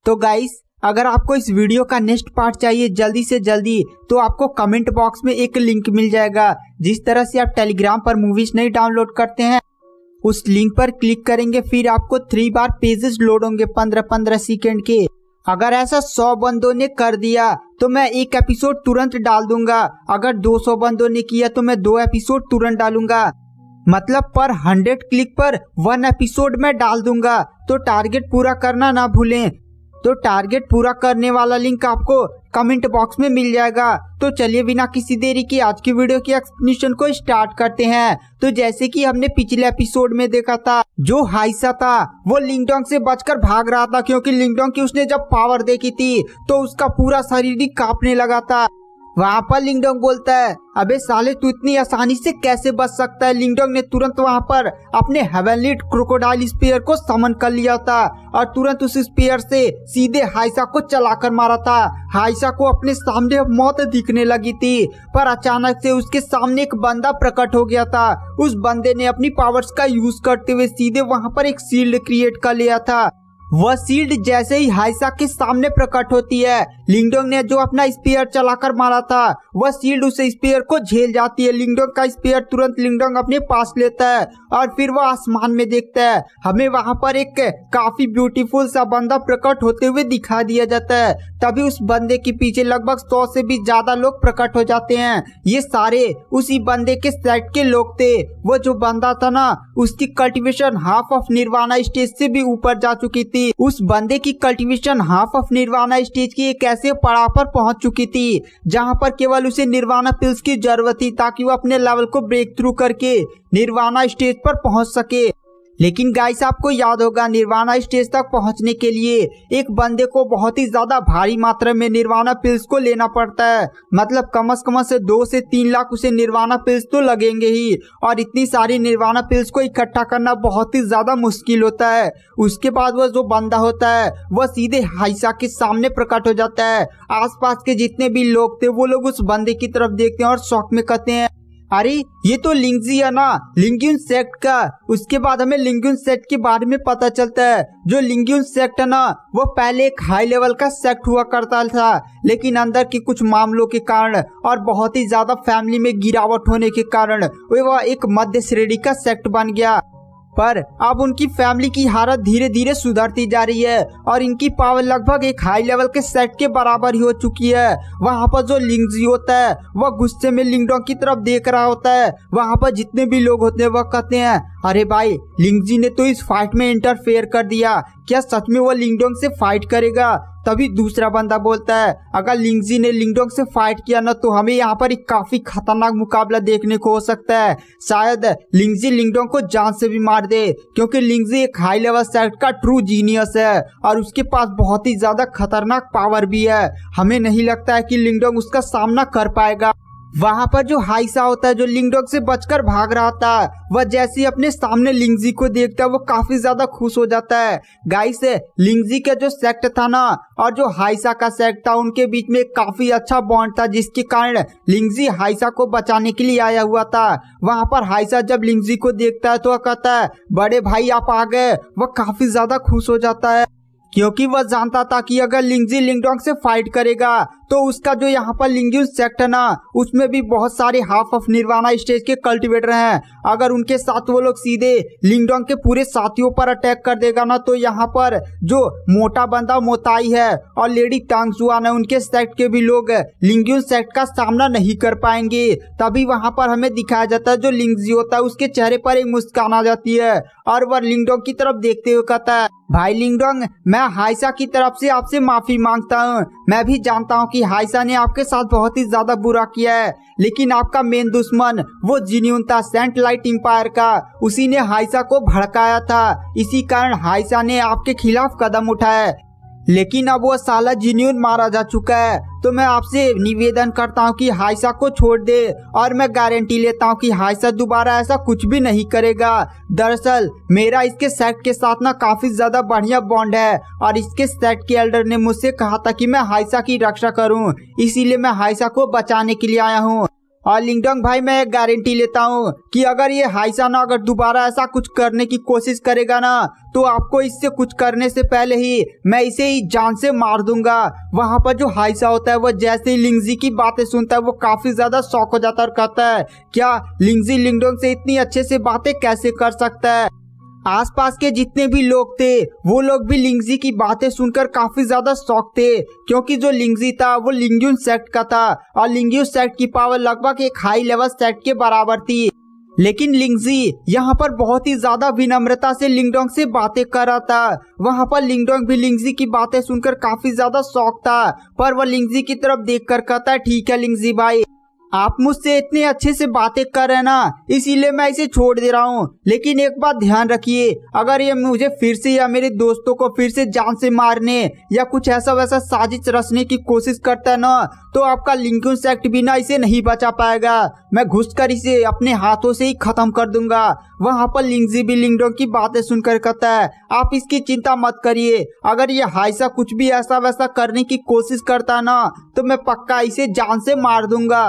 तो गाइस, अगर आपको इस वीडियो का नेक्स्ट पार्ट चाहिए जल्दी से जल्दी, तो आपको कमेंट बॉक्स में एक लिंक मिल जाएगा। जिस तरह से आप टेलीग्राम पर मूवीज नहीं डाउनलोड करते हैं, उस लिंक पर क्लिक करेंगे, फिर आपको 3 बार पेजेस लोड होंगे 15-15 सेकेंड के। अगर ऐसा 100 बंदों ने कर दिया तो मैं एक एपिसोड तुरंत डाल दूंगा। अगर 200 बंदों ने किया तो मैं 2 एपिसोड तुरंत डालूंगा। मतलब पर 100 क्लिक पर 1 एपिसोड में डाल दूंगा। तो टारगेट पूरा करना ना भूलें। तो टारगेट पूरा करने वाला लिंक आपको कमेंट बॉक्स में मिल जाएगा। तो चलिए बिना किसी देरी के आज की वीडियो की एक्सप्लेनेशन को स्टार्ट करते हैं। तो जैसे कि हमने पिछले एपिसोड में देखा था, जो हाइसा था वो लिंगडोंग से बचकर भाग रहा था, क्योंकि लिंगडोंग की उसने जब पावर देखी थी तो उसका पूरा शरीर ही कांपने लगा था। वहाँ पर लिंगडोंग बोलता है, अबे साले तू इतनी आसानी से कैसे बच सकता है। लिंगडोंग ने तुरंत वहाँ पर अपने हेवनली क्रोकोडाइल स्पीयर को समन कर लिया था और तुरंत उस स्पीयर से सीधे हाइसा को चलाकर मारा था। हाइसा को अपने सामने मौत दिखने लगी थी, पर अचानक से उसके सामने एक बंदा प्रकट हो गया था। उस बंदे ने अपनी पावर्स का यूज करते हुए सीधे वहाँ पर एक शील्ड क्रिएट कर लिया था। वह शील्ड जैसे ही हाइसा के सामने प्रकट होती है, लिंगडोंग ने जो अपना स्पीयर चलाकर मारा था वह शील्ड उस स्पीयर को झेल जाती है। लिंगडोंग का स्पीयर तुरंत लिंगडोंग अपने पास लेता है और फिर वह आसमान में देखता है। हमें वहां पर एक काफी ब्यूटीफुल सा बंदा प्रकट होते हुए दिखा दिया जाता है। तभी उस बंदे के पीछे लगभग 100 से भी ज्यादा लोग प्रकट हो जाते हैं। ये सारे उसी बंदे के सेट के लोग थे। वो जो बंदा था ना, उसकी cultivation half of nirvana stage से भी ऊपर जा चुकी थी। उस बंदे की cultivation half of nirvana stage की एक ऐसे पड़ाव पर पहुंच चुकी थी जहां पर केवल उसे निर्वाणा पिल्स की जरूरत थी ताकि वो अपने लेवल को ब्रेक थ्रू करके निर्वाणा स्टेज पर पहुंच सके। लेकिन गाइस, आपको याद होगा निर्वाणा स्टेज तक पहुंचने के लिए एक बंदे को बहुत ही ज्यादा भारी मात्रा में निर्वाणा पिल्स को लेना पड़ता है। मतलब कम से कम से 2 से 3 लाख उसे निर्वाणा पिल्स तो लगेंगे ही, और इतनी सारी निर्वाणा पिल्स को इकट्ठा करना बहुत ही ज्यादा मुश्किल होता है। उसके बाद वह जो बंदा होता है वह सीधे हाइसा के सामने प्रकट हो जाता है। आसपास के जितने भी लोग थे वो लोग उस बंदे की तरफ देखते हैं और शौक में कहते हैं, अरे ये तो लिंगजी है ना, लिंग्यून सेक्ट का। उसके बाद हमें लिंग्यून सेक्ट के बारे में पता चलता है। जो लिंग्यून सेक्ट है ना, वो पहले एक हाई लेवल का सेक्ट हुआ करता था, लेकिन अंदर के कुछ मामलों के कारण और बहुत ही ज्यादा फैमिली में गिरावट होने के कारण वह एक मध्य श्रेणी का सेक्ट बन गया। पर अब उनकी फैमिली की हालत धीरे धीरे सुधरती जा रही है और इनकी पावर लगभग एक हाई लेवल के सेट के बराबर ही हो चुकी है। वहाँ पर जो लिंगजी होता है वह गुस्से में लिंगडोंग की तरफ देख रहा होता है। वहाँ पर जितने भी लोग होते हैं वह कहते हैं, अरे भाई, लिंगजी ने तो इस फाइट में इंटरफेयर कर दिया, क्या सच में वो लिंगडोंग से फाइट करेगा? तभी दूसरा बंदा बोलता है, अगर लिंगजी ने लिंगडोंग से फाइट किया ना तो हमें यहाँ पर एक काफी खतरनाक मुकाबला देखने को हो सकता है। शायद लिंगजी लिंगडोंग को जान से भी मार दे, क्योंकि लिंगजी एक हाई लेवल सेक्ट का ट्रू जीनियस है और उसके पास बहुत ही ज्यादा खतरनाक पावर भी है। हमें नहीं लगता है कि लिंगडोंग उसका सामना कर पाएगा। वहाँ पर जो हाइसा होता है, जो लिंगडोंग से बचकर भाग रहा था, वह जैसे ही अपने सामने लिंगजी को देखता है वो काफी ज्यादा खुश हो जाता है। गाइस, लिंगजी का जो सेक्ट था ना और जो हाइसा का सेक्ट था, उनके बीच में काफी अच्छा बॉन्ड था, जिसके कारण लिंगजी हाइसा को बचाने के लिए आया हुआ था। वहाँ पर हाइसा जब लिंगजी को देखता है तो वह कहता है, बड़े भाई आप आ गए। वह काफी ज्यादा खुश हो जाता है, क्योंकि वह जानता था कि अगर लिंगजी लिंगडोंग से फाइट करेगा तो उसका जो यहाँ पर लिंग्यून सेक्ट है ना, उसमें भी बहुत सारे हाफ ऑफ निर्वाणा स्टेज के कल्टीवेटर हैं। अगर उनके साथ वो लोग सीधे लिंगडोंग के पूरे साथियों पर अटैक कर देगा ना, तो यहाँ पर जो मोटा बंदा मोताई है और लेडी टांगसुआन है, उनके सेक्ट के भी लोग लिंग्यून सेक्ट का सामना नहीं कर पाएंगे। तभी वहाँ पर हमें दिखाया जाता है, जो लिंगजी होता है उसके चेहरे पर एक मुस्कान आ जाती है और वह लिंगडोंग की तरफ देखते हुए कहता है, भाई लिंगडोंग, मैं हाइसा की तरफ से आपसे माफी मांगता हूँ। मैं भी जानता हूँ कि हाइसा ने आपके साथ बहुत ही ज्यादा बुरा किया है, लेकिन आपका मेन दुश्मन वो जिन्यून था, सेंट लाइट एम्पायर का। उसी ने हाइसा को भड़काया था, इसी कारण हाइसा ने आपके खिलाफ कदम उठाया। लेकिन अब वो साला जिन्यून मारा जा चुका है, तो मैं आपसे निवेदन करता हूँ कि हाइसा को छोड़ दे और मैं गारंटी लेता हूँ कि हाइसा दोबारा ऐसा कुछ भी नहीं करेगा। दरअसल मेरा इसके सेक्ट के साथ ना काफी ज्यादा बढ़िया बॉन्ड है और इसके सेक्ट के एल्डर ने मुझसे कहा था कि मैं हाइसा की रक्षा करूँ, इसीलिए मैं हाइसा को बचाने के लिए आया हूँ। और लिंगडोंग भाई मैं एक गारंटी लेता हूँ कि अगर ये हाइसा ना अगर दोबारा ऐसा कुछ करने की कोशिश करेगा ना तो आपको इससे कुछ करने से पहले ही मैं इसे ही जान से मार दूंगा। वहाँ पर जो हाइसा होता है वो जैसे ही लिंगजी की बातें सुनता है वो काफी ज्यादा शॉक हो जाता है और कहता है क्या लिंगजी लिंगडोंग से इतनी अच्छे से बातें कैसे कर सकता है। आसपास के जितने भी लोग थे वो लोग भी लिंगजी की बातें सुनकर काफी ज्यादा शॉक थे, क्योंकि जो लिंगजी था वो लिंगयुन सेक्ट का था और लिंगयुन सेक्ट की पावर लगभग एक हाई लेवल सेक्ट के बराबर थी। लेकिन लिंगजी यहाँ पर बहुत ही ज्यादा विनम्रता से लिंगडोंग से बातें कर रहा था। वहाँ पर लिंगडोंग भी लिंगजी की बातें सुनकर काफी ज्यादा शॉक था, पर वह लिंगजी की तरफ देखकर कहता है ठीक है लिंगजी भाई, आप मुझसे इतने अच्छे से बातें कर रहे हैं ना, इसीलिए मैं इसे छोड़ दे रहा हूँ। लेकिन एक बात ध्यान रखिए, अगर ये मुझे फिर से या मेरे दोस्तों को फिर से जान से मारने या कुछ ऐसा वैसा साजिश रचने की कोशिश करता है ना तो आपका लिंगयुन सेक्ट भी ना इसे नहीं बचा पाएगा। मैं घुसकर इसे अपने हाथों से ही खत्म कर दूंगा। वहाँ पर लिंगजी भी लिंगडोंग की बातें सुनकर कहता है आप इसकी चिंता मत करिए, अगर ये हाइसा कुछ भी ऐसा वैसा करने की कोशिश करता है ना तो मैं पक्का इसे जान से मार दूंगा।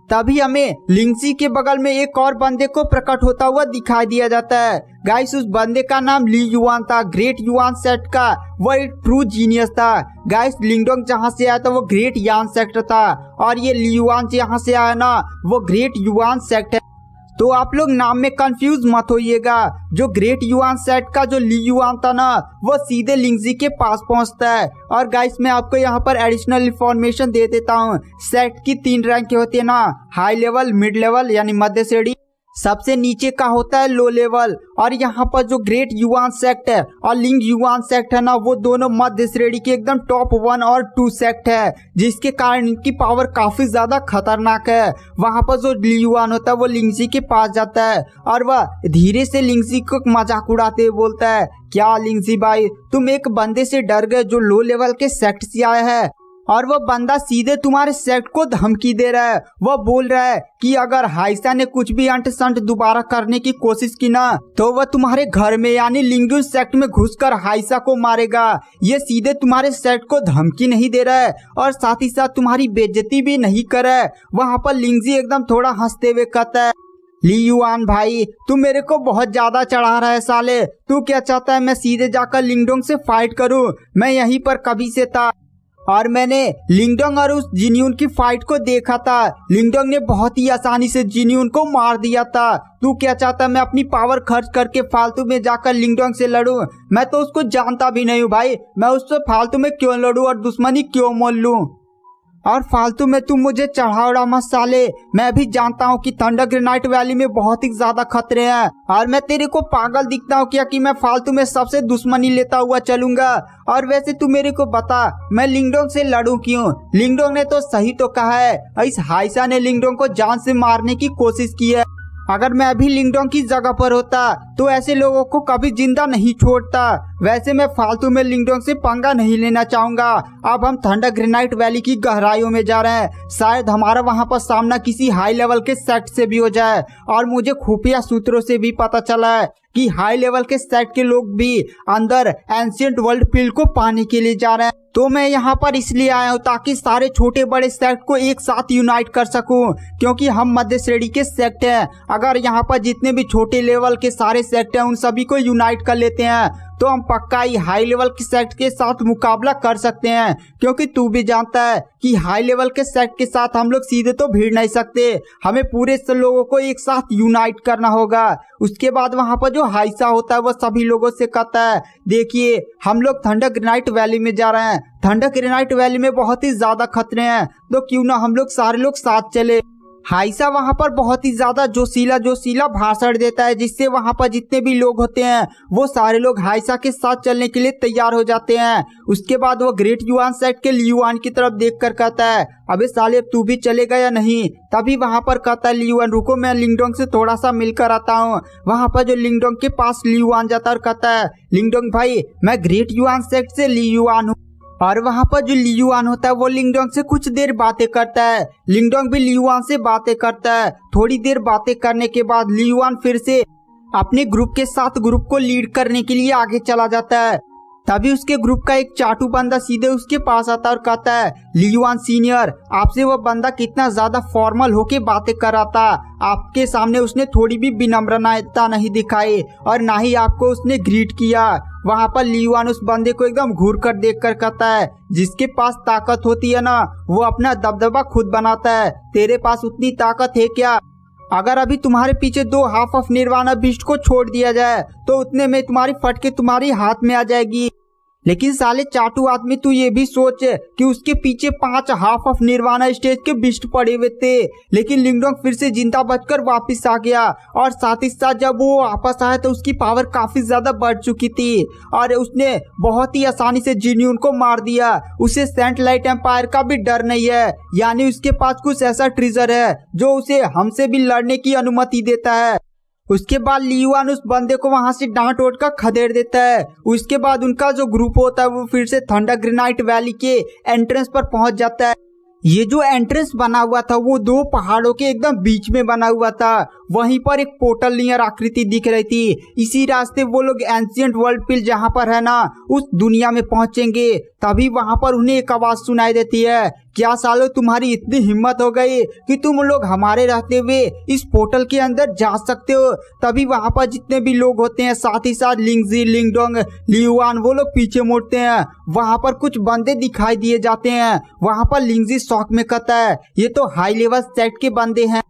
तभी हमें लिंगजी के बगल में एक और बंदे को प्रकट होता हुआ दिखाई दिया जाता है। गाइस उस बंदे का नाम ली युआन था, ग्रेट युआन सेक्ट का वो एक ट्रू जीनियस था। गाइस लिंगडोंग जहाँ से आया था वो ग्रेट युआन सेक्ट था और ये ली युआन जहाँ से आया ना वो ग्रेट युआन सेक्ट है। तो आप लोग नाम में कंफ्यूज मत होइएगा। जो ग्रेट युआन सेक्ट का जो ली युआन था ना वो सीधे लिंगजी के पास पहुंचता है। और गाइस मैं आपको यहाँ पर एडिशनल इंफॉर्मेशन दे देता हूँ। सेक्ट की 3 रैंक होती है ना, हाई लेवल, मिड लेवल यानी मध्य श्रेणी, सबसे नीचे का होता है लो लेवल। और यहाँ पर जो ग्रेट युआन सेक्ट है और लिंग युआन सेक्ट है ना वो दोनों मध्य श्रेणी के एकदम टॉप 1 और 2 सेक्ट है, जिसके कारण इनकी पावर काफी ज्यादा खतरनाक है। वहाँ पर जो ली युआन होता है वो लिंगजी के पास जाता है और वह धीरे से लिंगजी को मजाक उड़ाते हुए बोलता है क्या लिंगजी भाई तुम एक बंदे से डर गए जो लो लेवल के सेक्ट से आया है, और वह बंदा सीधे तुम्हारे सेक्ट को धमकी दे रहा है। वह बोल रहा है कि अगर हाइसा ने कुछ भी अंट संट दोबारा करने की कोशिश की ना तो वह तुम्हारे घर में यानी लिंगयुन सेक्ट में घुसकर हाइसा को मारेगा। ये सीधे तुम्हारे सेक्ट को धमकी नहीं दे रहा है और साथ ही साथ तुम्हारी बेइज्जती भी नहीं कर रहा है। वहाँ पर लिंगजी एकदम थोड़ा हंसते हुए कहता है ली युआन भाई तू मेरे को बहुत ज्यादा चढ़ा रहा है साले, तू क्या चाहता है मैं सीधे जाकर लिंगडोंग से फाइट करूँ? मैं यहीं पर कभी से था और मैंने लिंगडोंग और उस जिन्यून की फाइट को देखा था। लिंगडोंग ने बहुत ही आसानी से जिन्यून को मार दिया था। तू क्या चाहता मैं अपनी पावर खर्च करके फालतू में जाकर लिंगडोंग से लड़ूं? मैं तो उसको जानता भी नहीं हूँ भाई, मैं उससे फालतू में क्यों लड़ूं और दुश्मनी क्यों मोल लूं? और फालतू में तुम मुझे चढ़ावड़ा मत साले। मैं भी जानता हूँ कि थंडर ग्रेनाइट वैली में बहुत ही ज्यादा खतरे हैं और मैं तेरे को पागल दिखता हूँ क्या कि मैं फालतू में सबसे दुश्मनी लेता हुआ चलूंगा? और वैसे तू मेरे को बता मैं लिंगडोंग से लड़ूं क्यों? लिंगडोंग ने तो सही तो कहा है, इस हाइसा ने लिंगडोंग को जान से मारने की कोशिश की है। अगर मैं अभी लिंगडोंग की जगह पर होता तो ऐसे लोगों को कभी जिंदा नहीं छोड़ता। वैसे मैं फालतू में लिंगडोंग से पंगा नहीं लेना चाहूंगा। अब हम थंडर ग्रेनाइट वैली की गहराइयों में जा रहे हैं, शायद हमारा वहां पर सामना किसी हाई लेवल के सेक्ट से भी हो जाए। और मुझे खुफिया सूत्रों से भी पता चला है कि हाई लेवल के सेक्ट के लोग भी अंदर एंशिएंट वर्ल्ड पील को पाने के लिए जा रहे हैं। तो मैं यहाँ पर इसलिए आया हूँ ताकि सारे छोटे बड़े सेक्ट को एक साथ यूनाइट कर सकूं, क्योंकि हम मध्य श्रेणी के सेक्ट हैं। अगर यहाँ पर जितने भी छोटे लेवल के सारे सेक्ट हैं उन सभी को यूनाइट कर लेते हैं तो हम पक्का ही हाई लेवल के सेक्ट के साथ मुकाबला कर सकते हैं। क्योंकि तू भी जानता है कि हाई लेवल के सेक्ट के साथ हम लोग सीधे तो भिड़ नहीं सकते, हमें पूरे लोगों को एक साथ यूनाइट करना होगा। उसके बाद वहाँ पर जो हाइसा होता है वो सभी लोगों से कहता है देखिए हम लोग थंडर ग्रेनाइट वैली में जा रहे हैं, थंडर ग्रेनाइट वैली में बहुत ही ज्यादा खतरे हैं, तो क्यों ना हम लोग सारे लोग साथ चले। हाइसा वहाँ पर बहुत ही ज्यादा जोशीला भाषण देता है, जिससे वहाँ पर जितने भी लोग होते हैं वो सारे लोग हाइसा के साथ चलने के लिए तैयार हो जाते हैं। उसके बाद वो ग्रेट युआन सेक्ट के लियुआन की तरफ देखकर कहता है अबे साले तू भी चलेगा या नहीं? तभी वहाँ पर कहता है लियुआन रुको मैं लिंगडोंग से थोड़ा सा मिलकर आता हूँ। वहाँ पर जो लिंगडोंग के पास लियुआन जाता है और कहता है लिंगडोंग भाई मैं ग्रेट युआन सेक्ट से लियुआन हूँ। और वहाँ पर जो लियुआन होता है वो लिंगडोंग से कुछ देर बातें करता है, लिंगडोंग भी लियुआन से बातें करता है। थोड़ी देर बातें करने के बाद लियुआन फिर से अपने ग्रुप के साथ ग्रुप को लीड करने के लिए आगे चला जाता है। तभी उसके ग्रुप का एक चाटू बंदा सीधे उसके पास आता और कहता है, लियुआन सीनियर, आपसे वह बंदा कितना ज्यादा फॉर्मल होके बातें कर रहा था। आपके सामने उसने थोड़ी भी विनम्रता नहीं दिखाई और ना ही आपको उसने ग्रीट किया। वहाँ पर लियुआन उस बंदे को एकदम घूर कर देख कर कहता है, जिसके पास ताकत होती है ना, वो अपना दबदबा खुद बनाता है। तेरे पास उतनी ताकत है क्या? अगर अभी तुम्हारे पीछे 2 हाफ ऑफ निर्वाणा बीस्ट को छोड़ दिया जाए तो उतने में तुम्हारी फटके तुम्हारी हाथ में आ जाएगी। लेकिन साले चाटू आदमी, तू ये भी सोच कि उसके पीछे 5 हाफ ऑफ निर्वाणा स्टेज के बिस्ट पड़े हुए थे, लेकिन लिंगडोंग फिर से जिंदा बचकर वापस आ गया और साथ ही साथ जब वो वापस आया तो उसकी पावर काफी ज्यादा बढ़ चुकी थी और उसने बहुत ही आसानी से जिन्यून को मार दिया। उसे सेंट लाइट एम्पायर का भी डर नहीं है, यानी उसके पास कुछ ऐसा ट्रिजर है जो उसे हमसे भी लड़ने की अनुमति देता है। उसके बाद लियुआन उस बंदे को वहां से डांट ओट कर खदेड़ देता है। उसके बाद उनका जो ग्रुप होता है वो फिर से थंडर ग्रेनाइट वैली के एंट्रेंस पर पहुंच जाता है। ये जो एंट्रेंस बना हुआ था वो 2 पहाड़ों के एकदम बीच में बना हुआ था। वहीं पर एक पोर्टल नियर आकृति दिख रही थी। इसी रास्ते वो लोग एंशिएंट वर्ल्ड पिल जहाँ पर है ना, उस दुनिया में पहुंचेंगे। तभी वहां पर उन्हें एक आवाज सुनाई देती है, क्या सालो तुम्हारी इतनी हिम्मत हो गई कि तुम लोग हमारे रहते हुए इस पोर्टल के अंदर जा सकते हो? तभी वहां पर जितने भी लोग होते हैं, साथ ही साथ लिंगजी, लिंगडोंग, लियुआन, वो लोग पीछे मुड़ते हैं। वहां पर कुछ बंदे दिखाई दिए जाते हैं। वहां पर लिंगजी शॉक में कहता है, ये तो हाई लेवल सेट के बंदे हैं।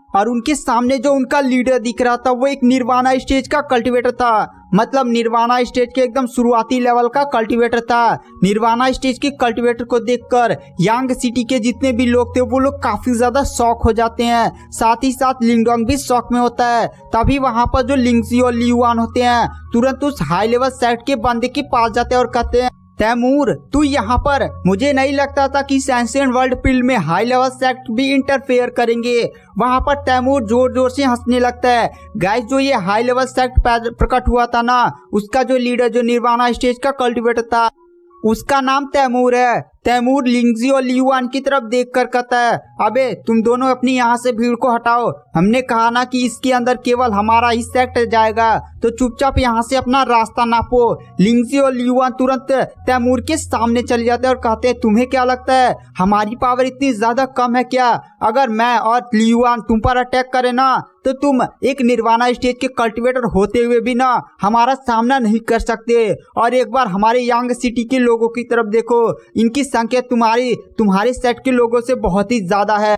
और उनके सामने जो उनका लीडर दिख रहा था वो एक निर्वाणा स्टेज का कल्टीवेटर था। मतलब निर्वाणा स्टेज के एकदम शुरुआती लेवल का कल्टीवेटर था। निर्वाणा स्टेज के कल्टीवेटर को देखकर यांग सिटी के जितने भी लोग थे वो लोग काफी ज्यादा शॉक हो जाते हैं। साथ ही साथ लिंगडोंग भी शॉक में होता है। तभी वहां पर जो लिंगजी और लियुआन होते हैं तुरंत उस हाई लेवल सेट के बंदे के पास जाते हैं और कहते हैं, तैमूर तू यहाँ पर? मुझे नहीं लगता था कि एंशिएंट वर्ल्ड पिल में हाई लेवल सेक्ट भी इंटरफेयर करेंगे। वहां पर तैमूर जोर जोर से हंसने लगता है। गाइस, जो ये हाई लेवल सेक्ट प्रकट हुआ था ना, उसका जो लीडर जो निर्वाणा स्टेज का कल्टीवेटर था उसका नाम तैमूर है। तैमूर लिंगजी और लियुआन की तरफ देखकर कहता है, अबे तुम दोनों अपनी यहाँ से भीड़ को हटाओ। हमने कहा ना कि इसके अंदर केवल हमारा ही सेक्ट जाएगा, तो चुपचाप यहाँ से अपना रास्ता नापो। लिंगजी और लियुआन तुरंत तैमूर के सामने चले जाते हैं और कहते हैं, तुम्हें क्या लगता है हमारी पावर इतनी ज्यादा कम है क्या? अगर मैं और लियुआन तुम पर अटैक करे ना तो तुम एक निर्वाणा स्टेज के कल्टीवेटर होते हुए भी ना हमारा सामना नहीं कर सकते। और एक बार हमारे यांग सिटी के लोगों की तरफ देखो, इनकी संख्या तुम्हारे सेट के लोगों से बहुत ही ज्यादा है।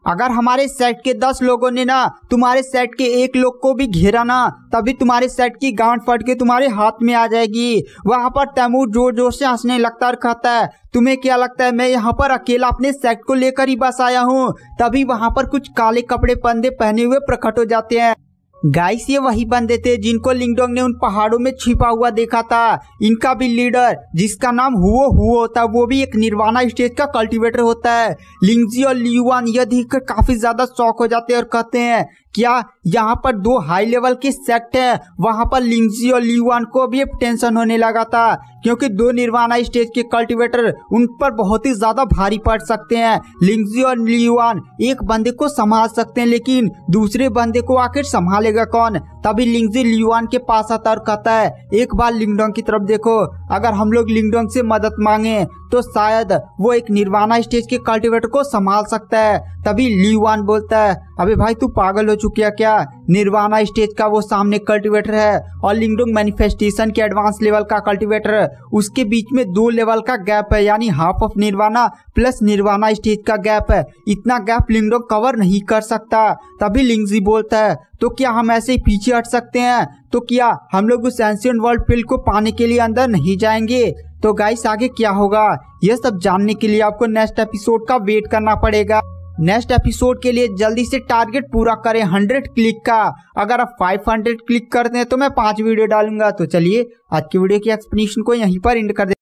अगर हमारे सेट के 10 लोगों ने ना तुम्हारे सेट के 1 लोग को भी घेरा ना, तभी तुम्हारे सेट की गांठ फट के तुम्हारे हाथ में आ जाएगी। वहां पर तैमूर जोर जोर से हंसने लगता और कहता है, तुम्हें क्या लगता है मैं यहाँ पर अकेला अपने सेट को लेकर ही बस आया हूँ? तभी वहां पर कुछ काले कपड़े बंदे पहने हुए प्रकट हो जाते हैं। गाइस, ये वही बंदे थे जिनको लिंगडोंग ने उन पहाड़ों में छिपा हुआ देखा था। इनका भी लीडर जिसका नाम हुओ होता है वो भी एक निर्वाणा स्टेज का कल्टीवेटर होता है। लिंगजी और लियुआन यह देखकर काफी ज्यादा शॉक हो जाते हैं और कहते हैं, क्या यहाँ पर 2 हाई लेवल के सेक्ट है? वहां पर लिंगजी और लियुआन को भी टेंशन होने लगा था क्योंकि 2 निर्वाणा स्टेज के कल्टीवेटर उन पर बहुत ही ज्यादा भारी पड़ सकते हैं। लिंगजी और लियुआन एक बंदे को संभाल सकते हैं, लेकिन दूसरे बंदे को आखिर संभालेगा कौन? तभी लिंगजी लियुआन के पास आता और कहता है, एक बार लिंगडोंग की तरफ देखो, अगर हम लोग लिंगडोंग से मदद मांगे तो शायद वो एक निर्वाणा स्टेज के कल्टीवेटर को संभाल सकता है। तभी लियुआन बोलता है, अबे भाई तू पागल हो चुकी है क्या? निर्वाणा स्टेज का वो सामने कल्टीवेटर है और लिंगडोंग मैनिफेस्टेशन के एडवांस लेवल का कल्टीवेटर, उसके बीच में 2 लेवल का गैप है, यानी half of nirvana plus nirvana stage का गैप है। इतना गैप लिंगडोंग कवर नहीं कर सकता। तभी लिंगजी बोलता है, तो क्या हम ऐसे ही पीछे हट सकते हैं? तो क्या हम लोग उस एंशिएंट वर्ल्ड पिल को पाने के लिए अंदर नहीं जाएंगे? तो गाइस, आगे क्या होगा यह सब जानने के लिए आपको नेक्स्ट एपिसोड का वेट करना पड़ेगा। नेक्स्ट एपिसोड के लिए जल्दी से टारगेट पूरा करें 100 क्लिक का। अगर आप 500 क्लिक करते हैं तो मैं 5 वीडियो डालूंगा। तो चलिए आज की वीडियो की एक्सप्लेनेशन को यहीं पर एंड कर देते हैं।